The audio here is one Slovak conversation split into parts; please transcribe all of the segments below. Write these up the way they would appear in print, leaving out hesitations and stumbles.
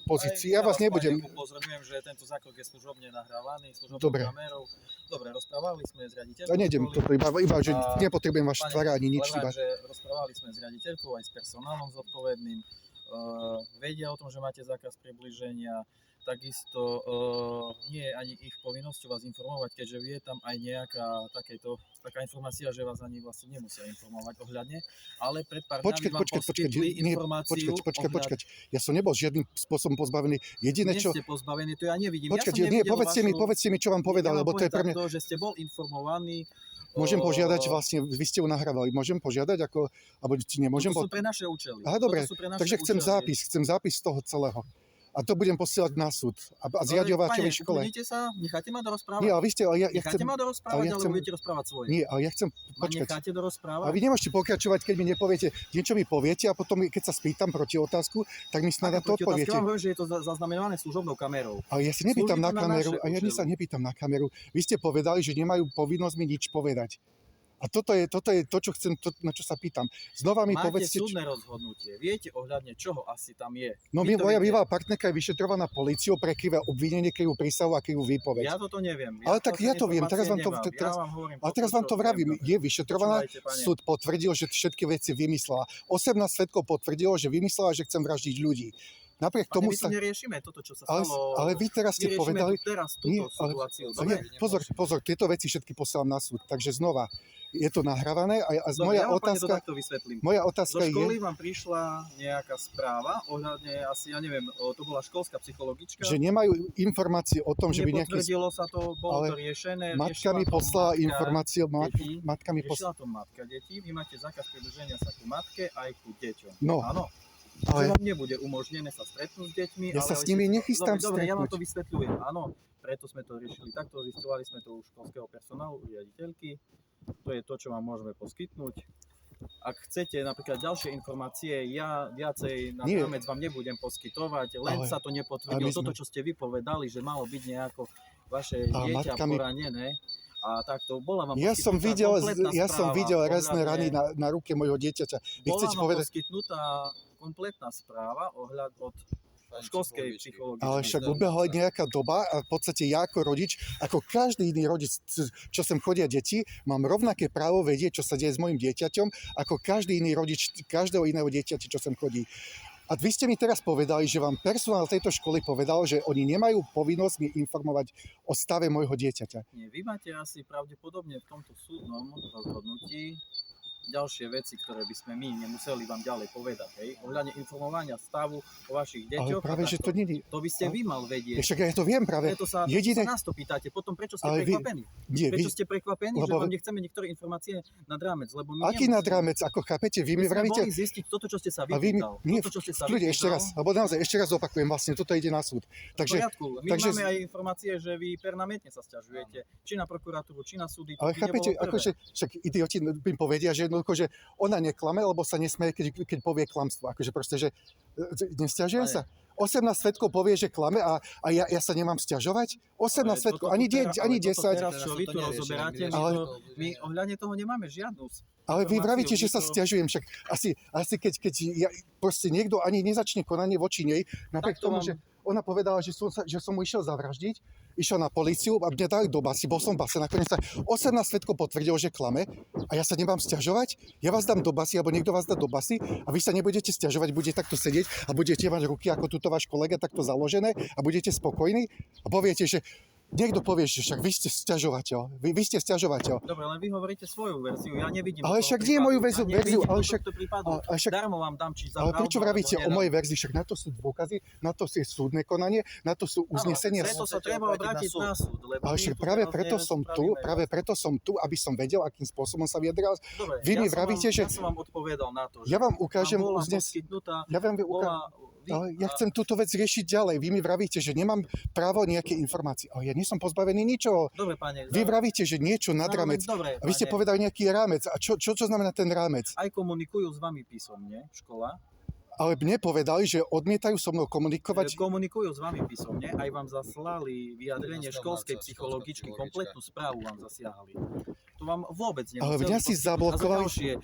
pozícii. Ja vás nebudem... Upozorňujem, že tento zákrok je služobne nahrávaný, služobnou kamerou. Dobre, rozprávali sme s riaditeľkou. Nejdem toto, iba že nepotrebujem vaše tvara ani nič. Že rozprávali sme s riaditeľkou aj s personálom zodpovedným. Vedia o tom, že máte zákaz približenia. Takisto nie je ani ich povinnosťou vás informovať, keďže je tam aj taká informácia, že vás ani vlastne nemusia informovať ohľadne, ale pred pár dňami vám poskytli informáciu. Počkať. Ja som nebol žiadnym spôsobom pozbavený. Jediné, čo... Nie ste pozbavení, to ja nevidím. Povedzte mi, čo vám povedal, lebo to je pre mňa... že ste bol informovaní. Môžem požiadať vlastne, vy ste ju nahrávali, môžem požiadať, alebo nemôžem... To sú pre naše účely. Aha, dobre, takže chcem zápis z toho celého. A to budem posielať na súd a zriaďovateľovej škole. Uklidnite sa, necháte ma dorozprávať. Nie, ale vy ste... Necháte ma dorozprávať, ale budete rozprávať svoje. Nie, ale ja chcem... Počkať. Necháte dorozprávať? A vy nemôžete pokračovať, keď mi nepoviete, niečo mi poviete a potom, keď sa spýtam proti otázku, tak mi snad na to odpoviete. Ja vám hovorím, že je to zaznamenované služobnou kamerou. Ale ja sa nepýtam na kameru, a ja sa nepýtam na kameru. Vy ste povedali, že nemajú povinnosť mi nič povedať. A toto je to, čo chcem, na čo sa pýtam. Znova mi povedzte... Máte súdne rozhodnutie. Viete ohľadne čoho asi tam je? No moja bývalá partnerka je vyšetrovaná políciou pre krivé obvinenie, krivú prísahu a krivú výpoveď. Ja toto neviem. Ale tak ja to viem. Teraz vám to vravím. Je vyšetrovaná. Súd potvrdil, že všetky veci vymyslela. 18 svedkov potvrdilo, že vymyslela, že chcem vraždiť ľudí. Napriek tomu sa... neriešime toto, čo sa stalo. Ale vy teraz ste povedali... Teraz túto situáciu. Pozor, tieto veci všetky posielam na súd. Takže znova, je to nahrávané a moja otázka... Moja otázka je... Do školy vám prišla nejaká správa ohľadne asi, ja neviem, to bola školská psychologička. Že nemajú informácie o tom, že by nejaké... Nepotvrdilo sa to, bolo to riešené. Matka mi poslala informácie... Riešila to matka detí. Vy máte zákaz približenia sa ku matke aj ku deťom. No. Áno. Ale vám nebude umožnené sa stretnúť s deťmi. Ja sa s nimi nechystám stretnúť. Dobre, ja vám to vysvetľujem. Áno, preto sme to riešili takto. Zistovali sme to u školského personálu, u riaditeľky. To je to, čo vám môžeme poskytnúť. Ak chcete napríklad ďalšie informácie, ja viacej na rámec vám nebudem poskytovať, len sa to nepotvrdilo. Toto, čo ste vypovedali, že malo byť nejako vaše dieťa poranené. A takto bola vám videl razné rany na ruke mojho dieťaťa. Bola vám poskytnutá kompletná správa od školskej psychologičky. Ale však ubehla nejaká doba a v podstate ja ako rodič, ako každý iný rodič, čo sem chodia deti, mám rovnaké právo vedieť, čo sa deje s mojim dieťaťom, ako každý iný rodič každého iného dieťaťa, čo sem chodí. A vy ste mi teraz povedali, že vám personál tejto školy povedal, že oni nemajú povinnosť mi informovať o stave môjho dieťaťa. Nie, vy máte asi pravdepodobne v tomto súdnom rozhodnutí ďalšie veci, ktoré by sme my nemuseli vám ďalej povedať. Ohľadne informovania stavu o vašich deťoch. Ale práve, že to nie... To by ste vy mal vedieť. Však ja to viem práve. Preto sa nás to pýtate. Potom prečo ste prekvapení? Prečo ste prekvapení, že vám nechceme niektoré informácie nad rámec? Lebo my aký nad rámec? Ako chápete? Vy mi vravíte... My sme zistiť toto, čo ste sa vypýtal. Ešte raz. Alebo naozaj, ešte raz opakujem. Vlastne toto ide na súd. Takže, my máme aj informácie, že vy permanentne sa sťažujete. Či na prokuratúru, či na súdy. Ale chápete, akože však idioti mi povedia, že že ona neklame, lebo sa nesmeje, keď povie klamstvo. Akože proste, že nesťažujem sa. 18 svedkov povie, že klame a ja sa nemám sťažovať? 18 svedkov, ani 10. Teraz, čo vy tu rozoberáte, my ohľadne toho nemáme žiadnu. Ale vy vravíte, že sa sťažujem, však asi keď proste niekto ani nezačne konanie voči nej, napriek tomu, že ona povedala, že som mu išiel zavraždiť, išiel na políciu a mňa dali do basy, bol som v base, nakoniec sa 18 svedkov potvrdilo, že klame a ja sa nemám sťažovať, ja vás dám do basy, alebo niekto vás dá do basy a vy sa nebudete sťažovať, budete takto sedieť a budete mať ruky ako tuto váš kolega takto založené a budete spokojní a poviete, že niekto povie, že však vy ste sťažovateľ. Vy ste sťažovateľ. Dobre, len vy hovoríte svoju verziu. Ja nevidím. Ale však nie je moju verziu. Ale však darmo vám dám, či za ale prečo vravíte o mojej verzii? Však na to sú dôkazy, na to je súdne konanie, na to sú uznesenia. Preto sa treba obrátiť na súd. Ale však práve preto som tu, aby som vedel, akým spôsobom sa vyjadral. Vy mi vravíte, že... Ja som vám odpovedal na to, že ja vám ukážem ale ja chcem túto vec riešiť ďalej. Vy mi vravíte, že nemám právo nejaké informácie. Ale ja nie som pozbavený ničoho. Dobre, pane. Vy vravíte, že niečo nad rámec. A vy ste povedali nejaký rámec. A čo znamená ten rámec? Aj komunikujú s vami písomne, škola. Ale mne povedali, že odmietajú so mnou komunikovať. Komunikujú s vami písomne, aj vám zaslali vyjadrenie školskej psychologičky, kompletnú správu vám zasiahli. To vám vôbec nemuseli. Ale mňa si zablokovali.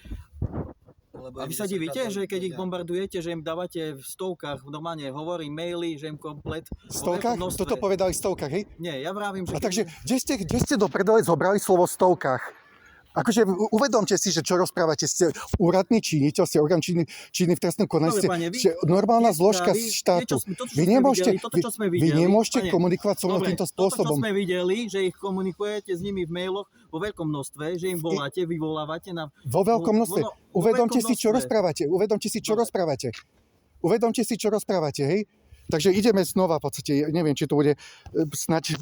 A vy sa divíte, že keď ich bombardujete, že im dávate v stovkách, normálne hovorí maily, že im komplet... V stovkách? Toto povedali v stovkách, hej? Nie, ja vravím, že... A takže, kde ste do prdele zobrali slovo stovkách? Akože uvedomte si, že čo rozprávate, ste úradný činiteľ, ste orgán činný v trestnom konaní, ste normálna zložka štátu. Vy nemôžete komunikovať so mnou týmto spôsobom. Toto, čo sme videli, že ich komunikujete s nimi v mailoch vo veľkom množstve, že im voláte, vyvolávate na... Vo veľkom množstve. Uvedomte si, čo rozprávate. Hej? Takže ideme znova, v podstate, neviem, či to bude snať